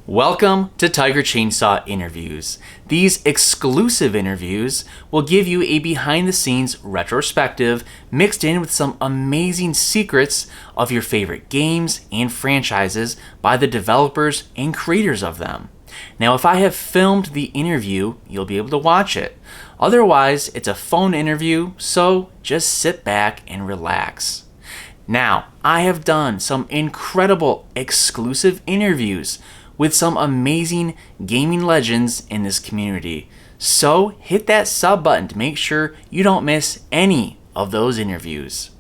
Welcome to Tiger Chainsaw Interviews. These exclusive interviews will give you a behind-the-scenes retrospective mixed in with some amazing secrets of your favorite games and franchises by the developers and creators of them. Now, if I have filmed the interview, you'll be able to watch it. Otherwise, it's a phone interview, so just sit back and relax. Now, I have done some incredible exclusive interviews with some amazing gaming legends in this community. So hit that sub button to make sure you don't miss any of those interviews.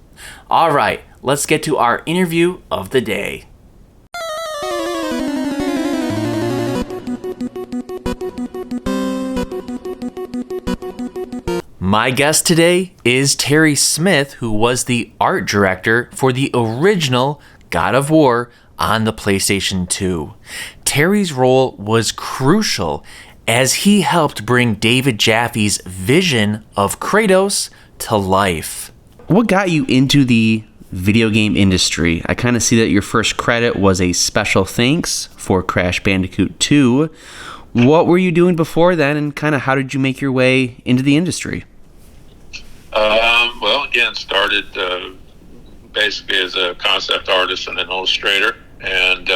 Alright, let's get to our interview of the day. My guest today is Terry Smith, who was the art director for the original God of War on the PlayStation 2. Terry's role was crucial as he helped bring David Jaffe's vision of Kratos to life. What got you into the video game industry? I kind of see that your first credit was a special thanks for Crash Bandicoot 2. What were you doing before then, and kind of how did you make your way into the industry? Started basically as a concept artist and an illustrator. And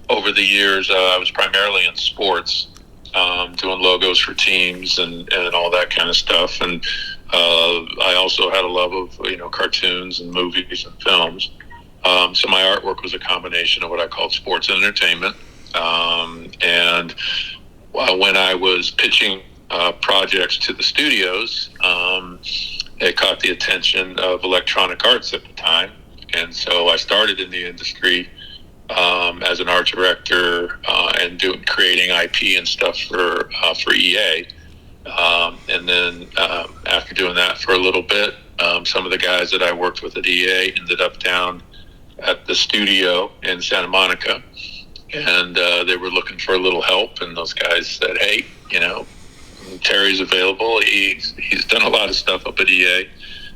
over the years, I was primarily in sports, doing logos for teams and all that kind of stuff. And I also had a love of, cartoons and movies and films. So my artwork was a combination of what I called sports and entertainment. And when I was pitching projects to the studios, it caught the attention of Electronic Arts at the time. And so I started in the industry as an art director and creating IP and stuff for EA. And then after doing that for a little bit, some of the guys that I worked with at EA ended up down at the studio in Santa Monica. And they were looking for a little help. And those guys said, hey, Terry's available. He's done a lot of stuff up at EA.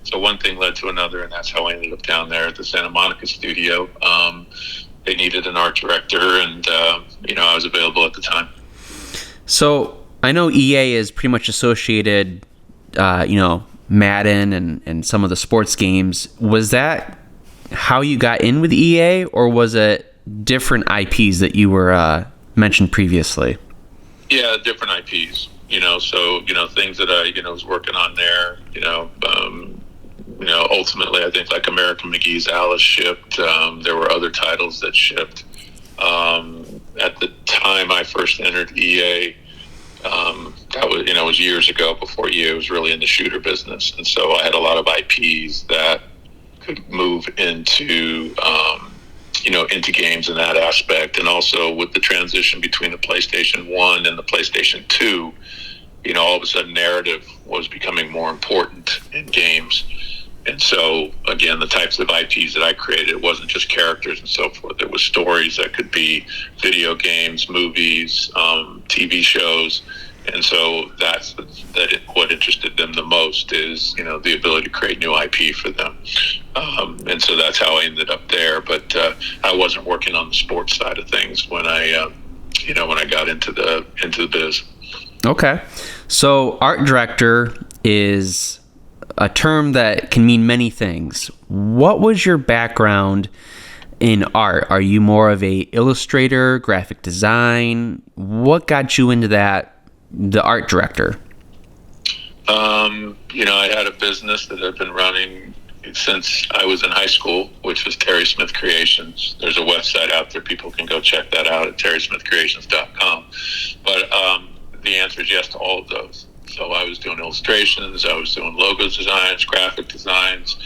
So one thing led to another, and that's how I ended up down there at the Santa Monica studio. They needed an art director, and I was available at the time. So I know EA is pretty much associated, Madden and some of the sports games. Was that how you got in with EA, or was it different IPs that you were mentioned previously? Yeah, different IPs. Things that I, was working on there, ultimately I think like American McGee's Alice shipped. There were other titles that shipped. At the time I first entered EA, that was, was years ago before EA was really in the shooter business. And so I had a lot of IPs that could move into, into games in that aspect. And also with the transition between the PlayStation 1 and the PlayStation 2, all of a sudden narrative was becoming more important in games. And so, again, the types of IPs that I created, it wasn't just characters and so forth. It was stories that could be video games, movies, TV shows. And so what interested them the most is, the ability to create new IP for them. And so that's how I ended up there. But I wasn't working on the sports side of things when I got into the biz. Okay. So art director is a term that can mean many things. What was your background in art? Are you more of a illustrator, graphic design? What got you into the art director? I had a business that I've been running since I was in high school, which was Terry Smith Creations. There's a website out there. People can go check that out at terrysmithcreations.com. But the answer is yes to all of those. So I was doing illustrations, I was doing logos designs, graphic designs,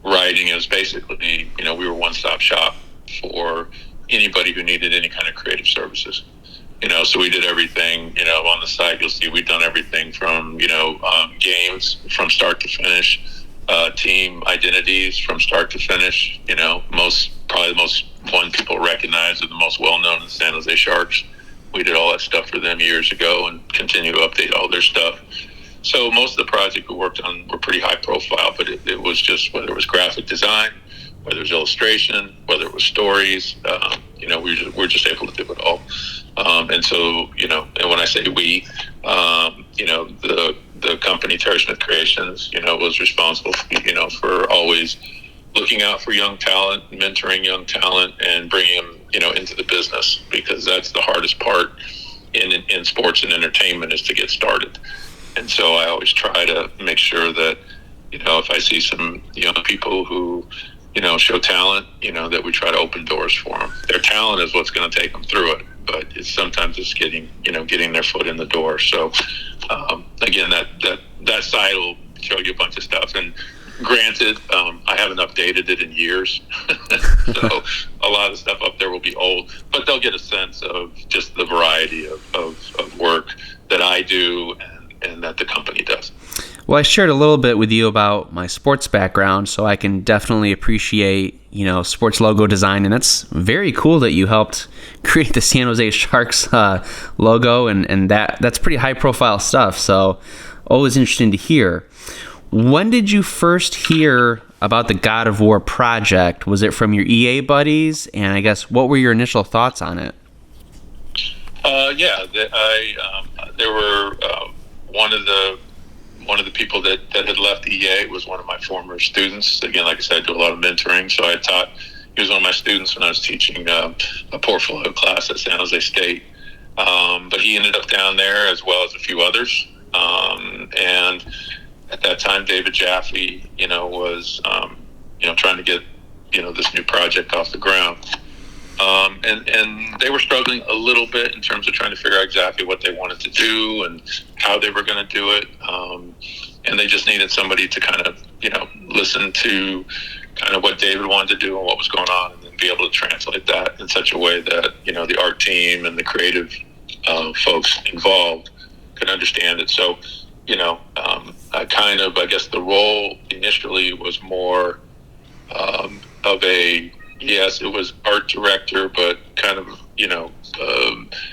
writing. It was basically, we were one-stop shop for anybody who needed any kind of creative services. So we did everything, on the side you'll see we've done everything from, games from start to finish, team identities from start to finish. Probably the most one people recognize are the most well-known in San Jose Sharks. We did all that stuff for them years ago and continue to update all their stuff. So most of the projects we worked on were pretty high profile, but it was just whether it was graphic design, whether it was illustration, whether it was stories, we're just able to do it all. And so, and when I say we, the company Terry Smith Creations, was responsible, for always looking out for young talent, mentoring young talent, and bringing them, into the business, because that's the hardest part in sports and entertainment, is to get started. And so I always try to make sure that, if I see some young people who, show talent, that we try to open doors for them. Their talent is what's going to take them through it, but sometimes it's getting their foot in the door. So, again, that site will show you a bunch of stuff. And granted, I haven't updated it in years, so a lot of stuff up there will be old, but they'll get a sense of just the variety of work that I do and that the company does. Well, I shared a little bit with you about my sports background, so I can definitely appreciate, sports logo design, and it's very cool that you helped create the San Jose Sharks logo, and that's pretty high-profile stuff, so always interesting to hear. When did you first hear about the God of War project? Was it from your EA buddies? And I guess, what were your initial thoughts on it? There were one of the people that had left EA was one of my former students. Again, like I said, I do a lot of mentoring, so he was one of my students when I was teaching a portfolio class at San Jose State. But he ended up down there, as well as a few others. And at that time, David Jaffe, was, trying to get, this new project off the ground. And they were struggling a little bit in terms of trying to figure out exactly what they wanted to do and how they were going to do it. And they just needed somebody to kind of, listen to kind of what David wanted to do and what was going on, and then be able to translate that in such a way that, the art team and the creative folks involved could understand it. So, I guess the role initially was more of a, yes, it was art director, but kind of,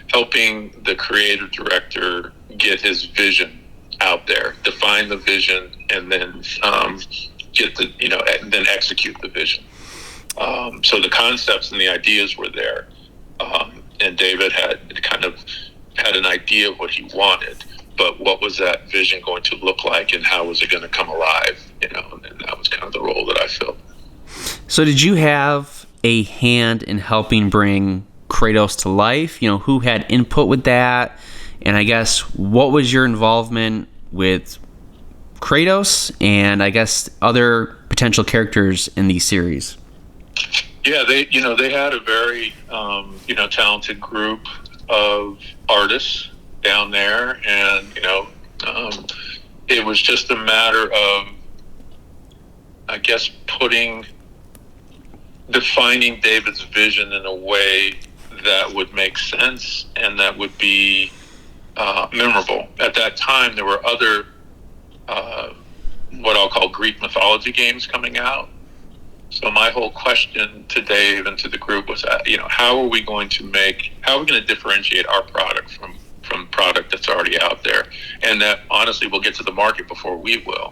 helping the creative director get his vision out there, define the vision, and then and then execute the vision. So the concepts and the ideas were there, and David had an idea of what he wanted. But what was that vision going to look like, and how was it going to come alive? And that was kind of the role that I filled. So did you have a hand in helping bring Kratos to life? Who had input with that? And I guess, what was your involvement with Kratos and, I guess, other potential characters in these series? Yeah, they had a very, talented group of artists down there, and it was just a matter of, I guess, defining David's vision in a way that would make sense and that would be memorable. At that time, there were other what I'll call Greek mythology games coming out. So my whole question to Dave and to the group was, how are we going to differentiate our product from product that's already out there, and that honestly will get to the market before we will.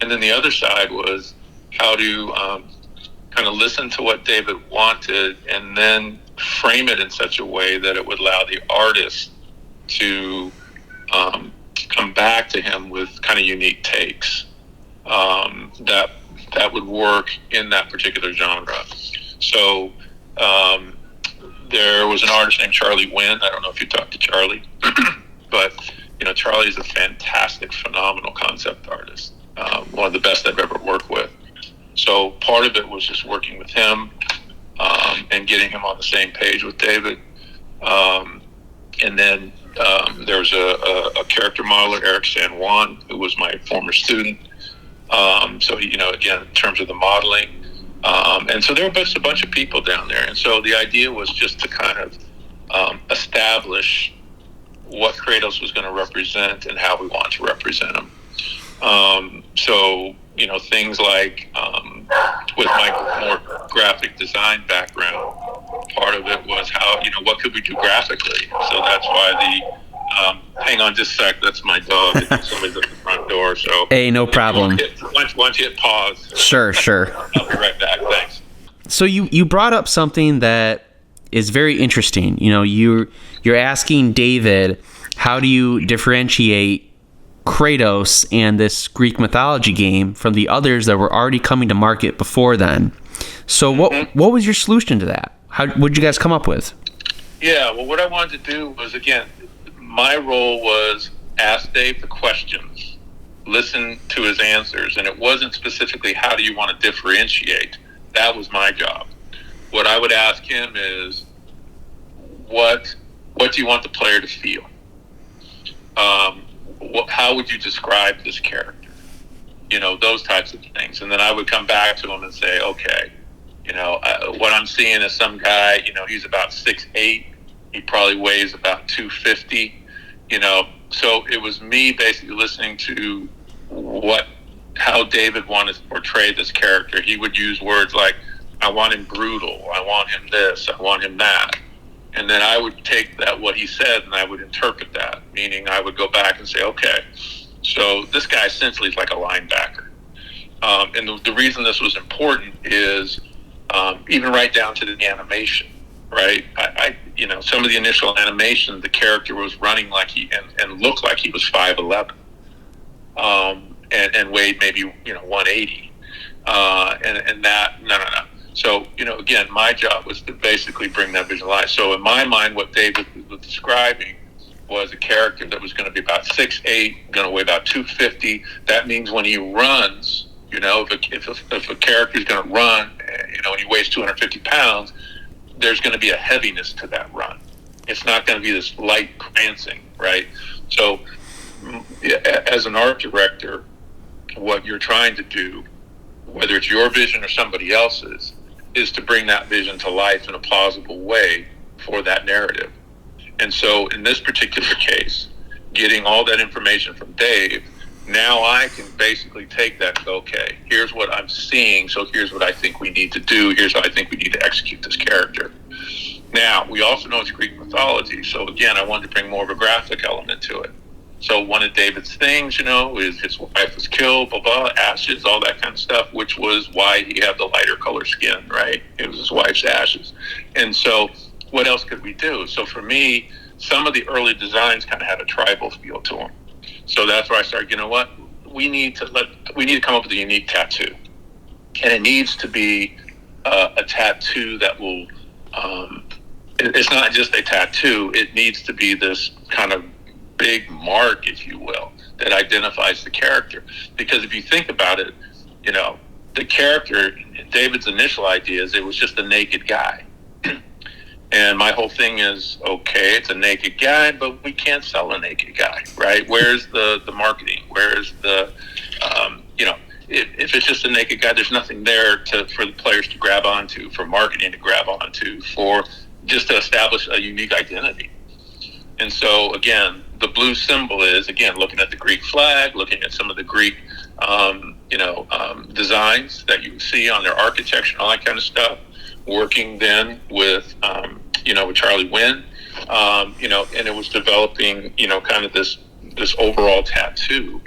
And then the other side was how to kind of listen to what David wanted, and then frame it in such a way that it would allow the artist to come back to him with kind of unique takes that would work in that particular genre. So there was an artist named Charlie Wynn. I don't know if you talked to Charlie, but Charlie is a fantastic, phenomenal concept artist, one of the best I've ever worked with. So part of it was just working with him and getting him on the same page with David. And then there was a character modeler, Eric San Juan, who was my former student. So again, in terms of the modeling. And so there were just a bunch of people down there. And so the idea was just to kind of establish what Kratos was going to represent and how we want to represent him. So, things like with my more graphic design background, part of it was how, what could we do graphically? So that's why hang on just a sec, that's my dog. Somebody's at the front door. So hey, no problem. Once you hit pause. Sure. I'll be right back. Thanks. So you brought up something that is very interesting. You know, you're asking David, how do you differentiate Kratos and this Greek mythology game from the others that were already coming to market before then? So what was your solution to that? What'd you guys come up with? Yeah, well, what I wanted to do was, again, my role was ask Dave the questions, listen to his answers, and it wasn't specifically how do you want to differentiate. That was my job. What I would ask him is, what do you want the player to feel? How would you describe this character? You know, those types of things. And then I would come back to him and say, okay, you know, what I'm seeing is some guy, you know, he's about 6'8". He probably weighs about 250, you know. So it was me basically listening to how David wanted to portray this character. He would use words like, I want him brutal, I want him this, I want him that. And then I would take that, what he said, and I would interpret that, meaning I would go back and say, okay, so this guy essentially is like a linebacker. And the reason this was important is even right down to the animation, right? I you know, some of the initial animation, the character was running like and looked like he was 5'11", and weighed maybe, you know, 180, and that no. So, you know, again, my job was to basically bring that vision to life. So in my mind, what David was describing was a character that was going to be about 6'8", going to weigh about 250. That means when he runs, you know, if a character is going to run, you know, and he weighs 250 pounds, there's going to be a heaviness to that run. It's not going to be this light prancing, right? So as an art director, what you're trying to do, whether it's your vision or somebody else's, is to bring that vision to life in a plausible way for that narrative. And so in this particular case, getting all that information from Dave, now I can basically take that and go, okay, here's what I'm seeing, so here's what I think we need to do, here's how I think we need to execute this character. Now, we also know it's Greek mythology, so again, I wanted to bring more of a graphic element to it. So one of David's things, you know, is his wife was killed, blah, blah, ashes, all that kind of stuff, which was why he had the lighter color skin, right? It was his wife's ashes. And so what else could we do? So for me, some of the early designs kind of had a tribal feel to them. So that's where I started, you know what? We need to come up with a unique tattoo. And it needs to be a tattoo that will, it's not just a tattoo, it needs to be this kind of big mark, if you will, that identifies the character. Because if you think about it, you know, the character, David's initial idea is it was just a naked guy. And my whole thing is, okay, it's a naked guy, but we can't sell a naked guy, right? Where's the marketing? Where's the, you know, if it's just a naked guy, there's nothing there for the players to grab onto, for marketing to grab onto, for just to establish a unique identity. And so, again, the blue symbol is, again, looking at the Greek flag, looking at some of the Greek, designs that you see on their architecture and all that kind of stuff, working then with, with Charlie Wynn, and it was developing, kind of this overall tattoo,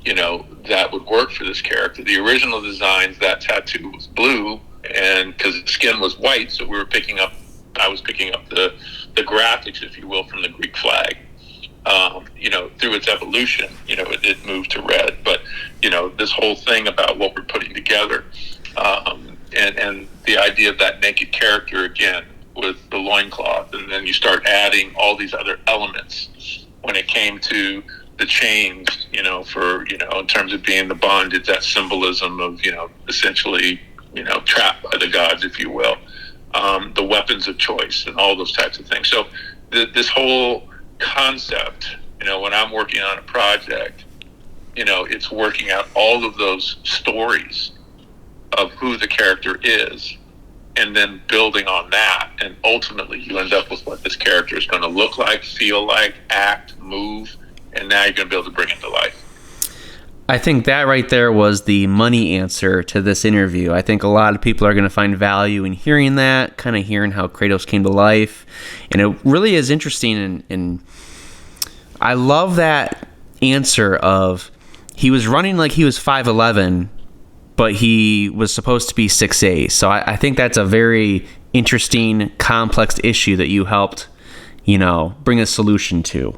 that would work for this character. The original designs, that tattoo was blue, and because the skin was white, so I was picking up the graphics, if you will, from the Greek flag. Through its evolution, it moved to red. But, this whole thing about what we're putting together, and the idea of that naked character, again, with the loincloth, and then you start adding all these other elements when it came to the chains, in terms of being the bondage, that symbolism of, essentially, trapped by the gods, if you will. The weapons of choice and all those types of things. So this whole concept, when I'm working on a project, it's working out all of those stories of who the character is and then building on that. And ultimately you end up with what this character is going to look like, feel like, act, move, and now you're going to be able to bring it to life. I think that right there was the money answer to this interview. I think a lot of people are going to find value in hearing that, kind of hearing how Kratos came to life. And it really is interesting. And I love that answer of he was running like he was 5'11", but he was supposed to be 6'8". So I think that's a very interesting, complex issue that you helped, bring a solution to.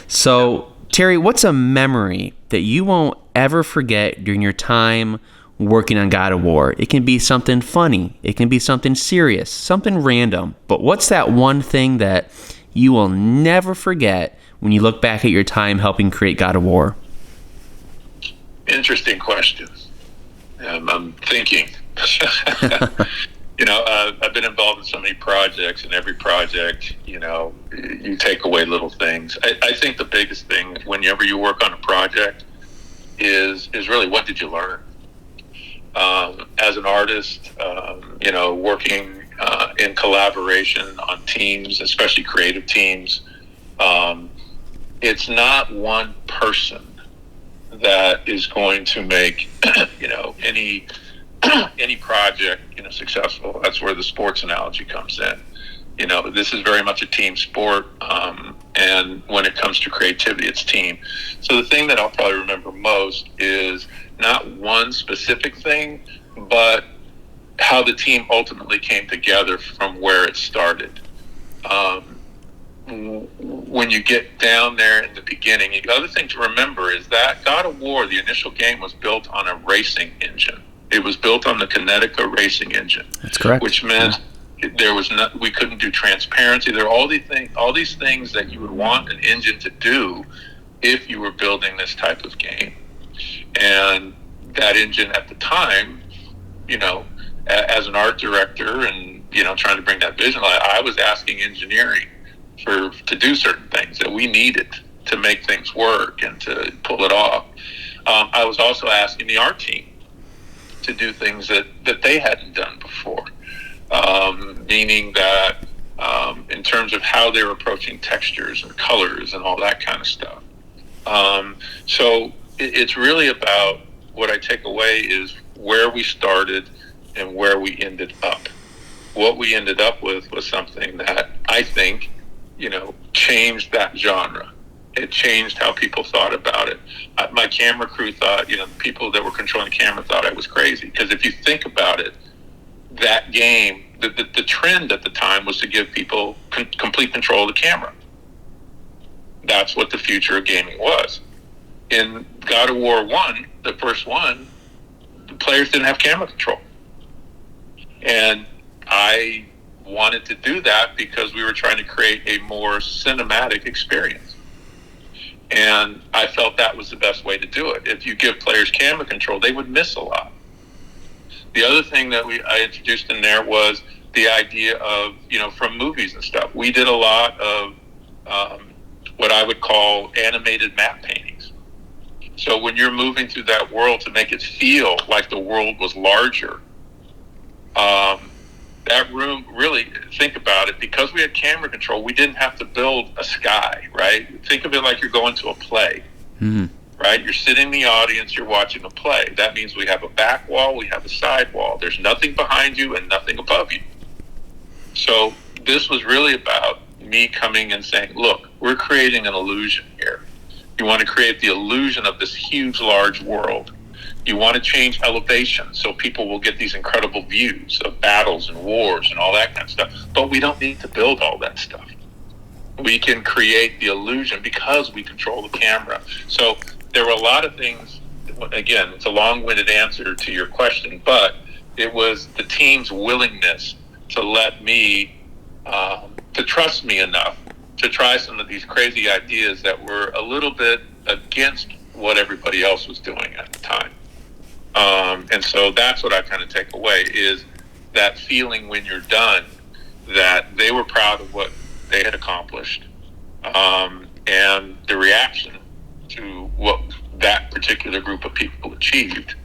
So, Terry, what's a memory that you won't ever forget during your time working on God of War? It can be something funny. It can be something serious, something random. But what's that one thing that you will never forget when you look back at your time helping create God of War? Interesting question. I'm thinking. I've been involved in so many projects, and every project, you take away little things. I think the biggest thing whenever you work on a project is really, what did you learn? As an artist, working in collaboration on teams, especially creative teams, it's not one person that is going to make, any project, successful. That's where the sports analogy comes in. This is very much a team sport, and when it comes to creativity, it's team. So the thing that I'll probably remember most is not one specific thing, but how the team ultimately came together from where it started. When you get down there in the beginning, the other thing to remember is that God of War, the initial game, was built on a racing engine. It was built on the Kinetica racing engine. That's correct. Which meant we couldn't do transparency. There are all these things that you would want an engine to do if you were building this type of game. And that engine at the time, as an art director and, trying to bring that vision, I was asking engineering to do certain things that we needed to make things work and to pull it off. I was also asking the art team to do things that they hadn't done before, meaning that in terms of how they're approaching textures and colors and all that kind of stuff. So it's really about, what I take away is where we started and where we ended up. What we ended up with was something that I think, changed that genre. It changed how people thought about it. My camera crew thought, the people that were controlling the camera thought I was crazy. Because if you think about it, that game, the trend at the time was to give people complete control of the camera. That's what the future of gaming was. In God of War 1, the first one, the players didn't have camera control. And I wanted to do that because we were trying to create a more cinematic experience. And I felt that was the best way to do it. If you give players camera control, they would miss a lot. The other thing that I introduced in there was the idea of, from movies and stuff. We did a lot of what I would call animated map paintings. So when you're moving through that world to make it feel like the world was larger, that room, really think about it, because we had camera control, we didn't have to build a sky, right? Think of it like you're going to a play, right? You're sitting in the audience, you're watching a play. That means we have a back wall, we have a side wall. There's nothing behind you and nothing above you. So this was really about me coming and saying, look, we're creating an illusion here. You want to create the illusion of this huge, large world. You want to change elevation so people will get these incredible views of battles and wars and all that kind of stuff. But we don't need to build all that stuff. We can create the illusion because we control the camera. So there were a lot of things. Again, it's a long-winded answer to your question, but it was the team's willingness to let me, to trust me enough to try some of these crazy ideas that were a little bit against what everybody else was doing at the time. And so that's what I kind of take away, is that feeling when you're done that they were proud of what they had accomplished, and the reaction to what that particular group of people achieved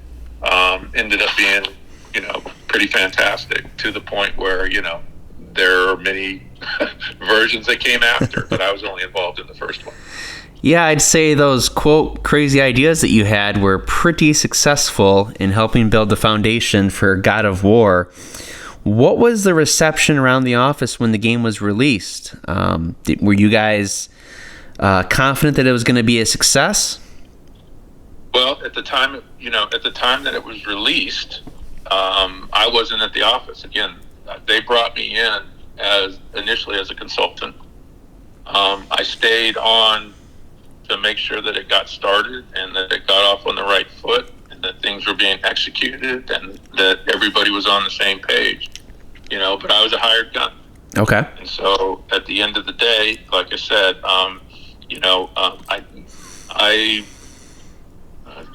ended up being, pretty fantastic, to the point where, there are many versions that came after, but I was only involved in the first one. Yeah, I'd say those, quote, crazy ideas that you had were pretty successful in helping build the foundation for God of War. What was the reception around the office when the game was released? Were you guys confident that it was going to be a success? Well, at the time that it was released, I wasn't at the office. Again, they brought me in initially as a consultant. I stayed on to make sure that it got started and that it got off on the right foot and that things were being executed and that everybody was on the same page, but I was a hired gun. Okay. And so at the end of the day, like I said,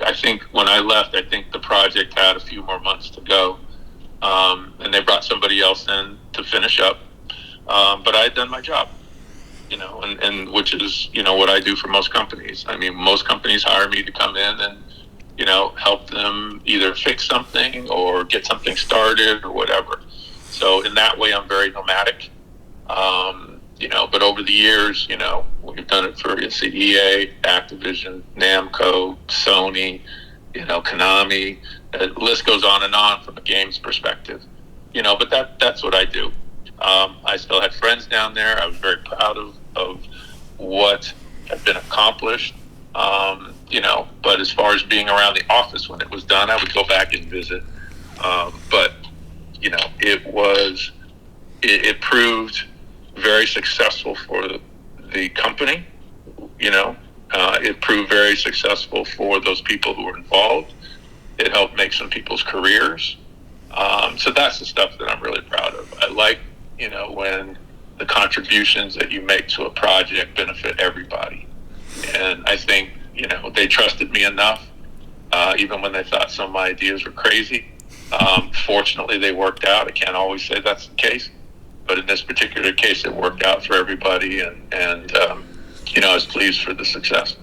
I think when I left, I think the project had a few more months to go. And they brought somebody else in to finish up. But I had done my job. And which is, what I do for most companies. I mean, most companies hire me to come in and, help them either fix something or get something started or whatever. So in that way, I'm very nomadic. But over the years, we've done it for EA, Activision, Namco, Sony, Konami. The list goes on and on from a games perspective. But that's what I do. I still had friends down there. I was very proud of what had been accomplished. But as far as being around the office when it was done, I would go back and visit. But it proved very successful for the company. It proved very successful for those people who were involved. It helped make some people's careers. So that's the stuff that I'm really proud of. I like, when the contributions that you make to a project benefit everybody. And I think, they trusted me enough, even when they thought some of my ideas were crazy. Fortunately, they worked out. I can't always say that's the case, but in this particular case, it worked out for everybody. And I was pleased for the success.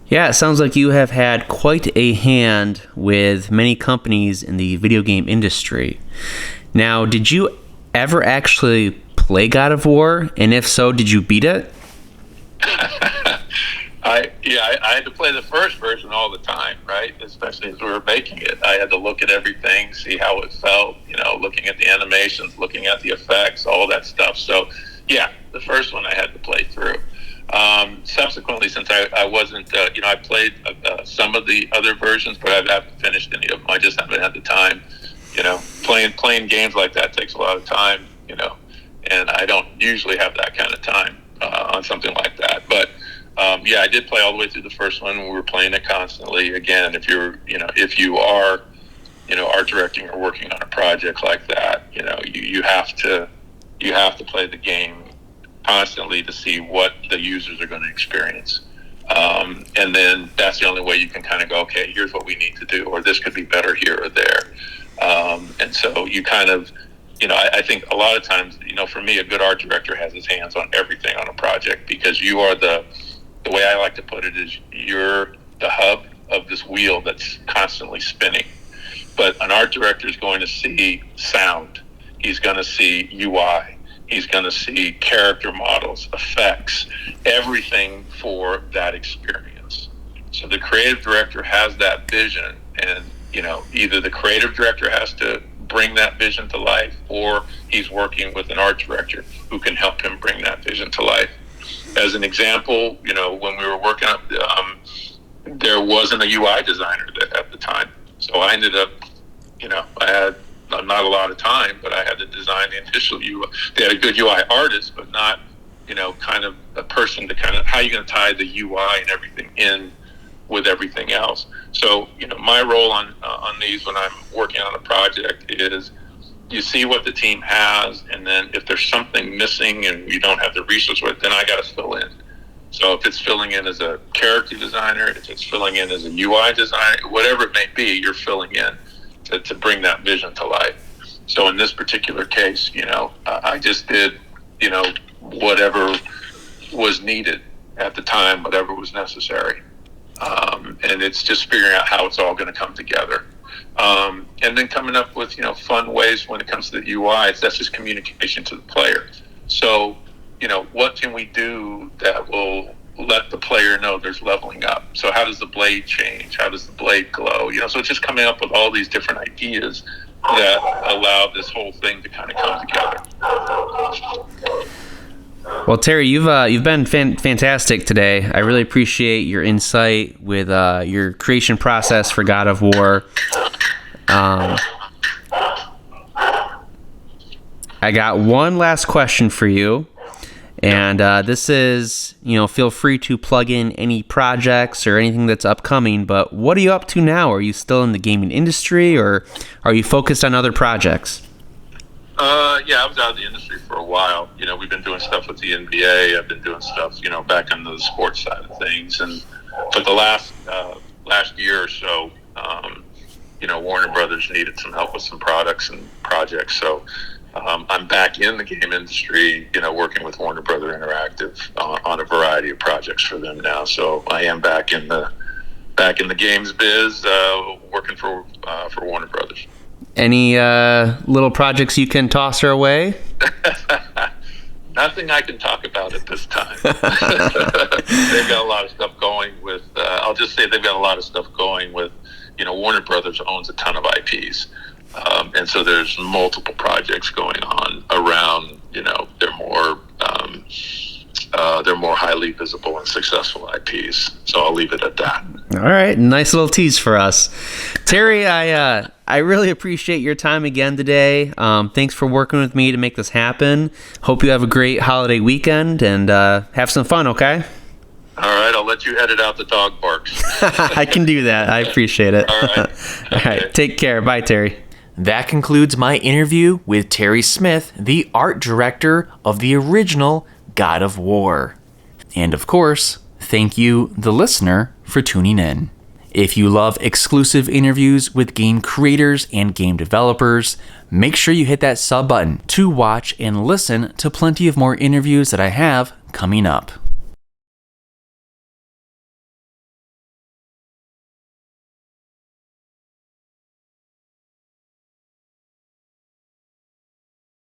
Yeah, it sounds like you have had quite a hand with many companies in the video game industry. Now, did you ever actually play God of War? And if so, did you beat it? I had to play the first version all the time, right? Especially as we were making it. I had to look at everything, see how it felt, looking at the animations, looking at the effects, all that stuff. So, yeah, the first one I had to play through. Subsequently, since I wasn't, I played some of the other versions, but I haven't finished any of them. I just haven't had the time. Playing games like that takes a lot of time, and I don't usually have that kind of time on something like that. But I did play all the way through the first one. We were playing it constantly. Again, if you are, art directing or working on a project like that, you have to play the game constantly to see what the users are going to experience. And then that's the only way you can kind of go, okay, here's what we need to do, or this could be better here or there. And so you kind of, I think a lot of times, for me, a good art director has his hands on everything on a project, because you are the way I like to put it is you're the hub of this wheel that's constantly spinning. But an art director is going to see sound. He's going to see UI. He's going to see character models, effects, everything for that experience. So the creative director has that vision, and either the creative director has to bring that vision to life, or he's working with an art director who can help him bring that vision to life. As an example, when we were working up, there wasn't a UI designer at the time. So I ended up, I had not a lot of time, but I had to design the initial UI. They had a good UI artist, but not, kind of a person to kind of, how are you going to tie the UI and everything in with everything else? So, my role on these when I'm working on a project is you see what the team has, and then if there's something missing and you don't have the resource with it, then I got to fill in. So if it's filling in as a character designer, if it's filling in as a UI designer, whatever it may be, you're filling in to bring that vision to life. So in this particular case, I just did, whatever was needed at the time, whatever was necessary. And it's just figuring out how it's all going to come together. And then coming up with, fun ways when it comes to the UI. That's just communication to the player. So, what can we do that will let the player know there's leveling up? So how does the blade change? How does the blade glow? So it's just coming up with all these different ideas that allow this whole thing to kind of come together. Well, Terry, you've been fantastic today. I really appreciate your insight with your creation process for God of War. I got one last question for you. And this is, feel free to plug in any projects or anything that's upcoming, but what are you up to now? Are you still in the gaming industry, or are you focused on other projects? Yeah, I was out of the industry for a while. We've been doing stuff with the NBA. I've been doing stuff, back on the sports side of things. And for the last year or so, Warner Brothers needed some help with some products and projects. So I'm back in the game industry, working with Warner Brother Interactive on a variety of projects for them now. So I am back in the games biz, working for Warner Brothers. Any little projects you can toss our way? Nothing I can talk about at this time. They've got a lot of stuff going with. I'll just say they've got a lot of stuff going with. Warner Brothers owns a ton of IPs. And so there's multiple projects going on around, they're more highly visible and successful IPs. So I'll leave it at that. All right. Nice little tease for us. Terry, I really appreciate your time again today. Thanks for working with me to make this happen. Hope you have a great holiday weekend and have some fun, okay? All right. I'll let you edit out the dog barks. I can do that. I appreciate it. All right. All right. Take care. Bye, Terry. That concludes my interview with Terry Smith, the art director of the original God of War. And of course, thank you, the listener, for tuning in. If you love exclusive interviews with game creators and game developers, make sure you hit that sub button to watch and listen to plenty of more interviews that I have coming up.